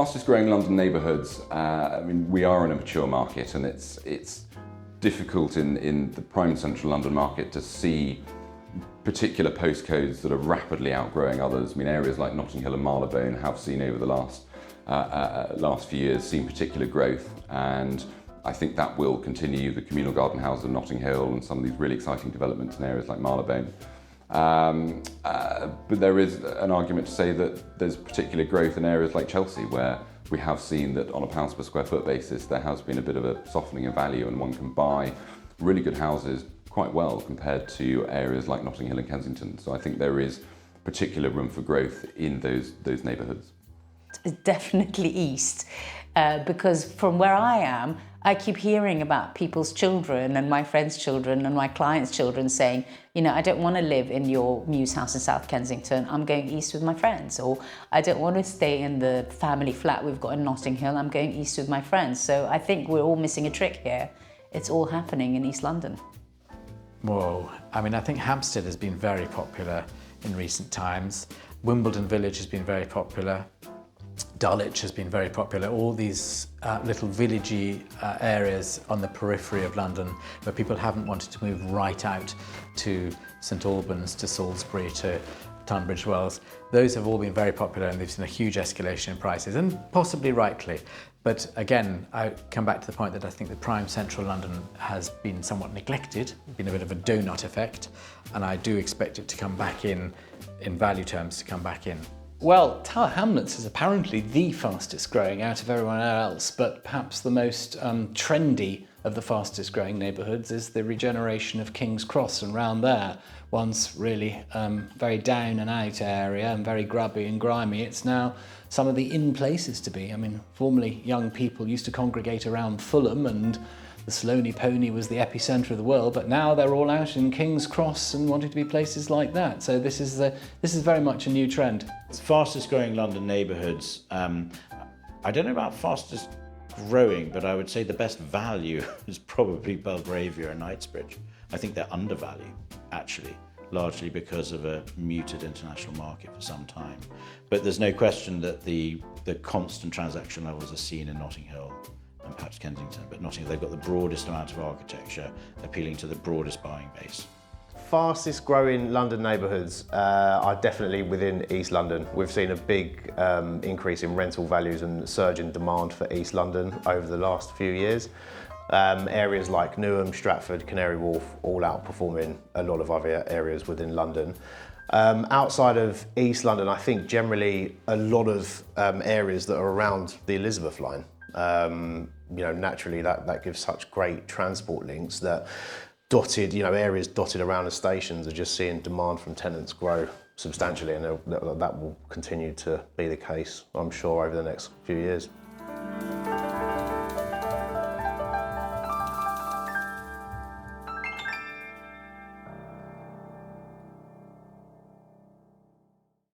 Fastest growing London neighbourhoods, I mean, we are in a mature market, and it's difficult in the prime central London market to see particular postcodes that are rapidly outgrowing others. I mean, areas like Notting Hill and Marylebone have seen over the last few years seen particular growth, and I think that will continue. The communal garden houses of Notting Hill and some of these really exciting developments in areas like Marylebone. But there is an argument to say that there's particular growth in areas like Chelsea, where we have seen that on a pounds per square foot basis there has been a bit of a softening in value, and one can buy really good houses quite well compared to areas like Notting Hill and Kensington. So I think there is particular room for growth in those neighbourhoods. It's definitely east, because from where I am, I keep hearing about people's children and my friends' children and my clients' children saying, you know, I don't want to live in your Mews house in South Kensington, I'm going east with my friends. Or I don't want to stay in the family flat we've got in Notting Hill, I'm going east with my friends. So I think we're all missing a trick here. It's all happening in East London. Whoa, I mean, I think Hampstead has been very popular in recent times. Wimbledon Village has been very popular. Dulwich has been very popular. All these little villagey areas on the periphery of London where people haven't wanted to move right out to St Albans, to Salisbury, to Tunbridge Wells. Those have all been very popular, and they've seen a huge escalation in prices, and possibly rightly. But again, I come back to the point that I think that prime central London has been somewhat neglected, been a bit of a donut effect, and I do expect it to come back in value terms, to come back in. Well, Tower Hamlets is apparently the fastest growing out of everyone else, but perhaps the most trendy of the fastest growing neighbourhoods is the regeneration of King's Cross, and round there, once really very down and out area and very grubby and grimy, it's now some of the in places to be. I mean, formerly young people used to congregate around Fulham, and the Sloane Pony was the epicentre of the world, but now they're all out in King's Cross and wanting to be places like that. So this is very much a new trend. Fastest growing London neighbourhoods. I don't know about fastest growing, but I would say the best value is probably Belgravia and Knightsbridge. I think they're undervalued, actually, largely because of a muted international market for some time. But there's no question that the constant transaction levels are seen in Notting Hill and perhaps Kensington, but Notting Hill, they've got the broadest amount of architecture, appealing to the broadest buying base. Fastest growing London neighbourhoods are definitely within East London. We've seen a big increase in rental values and surge in demand for East London over the last few years. Areas like Newham, Stratford, Canary Wharf, all outperforming a lot of other areas within London. Outside of East London, I think generally a lot of areas that are around the Elizabeth line. You know, naturally that gives such great transport links that areas dotted around the stations are just seeing demand from tenants grow substantially, and that will continue to be the case, I'm sure, over the next few years.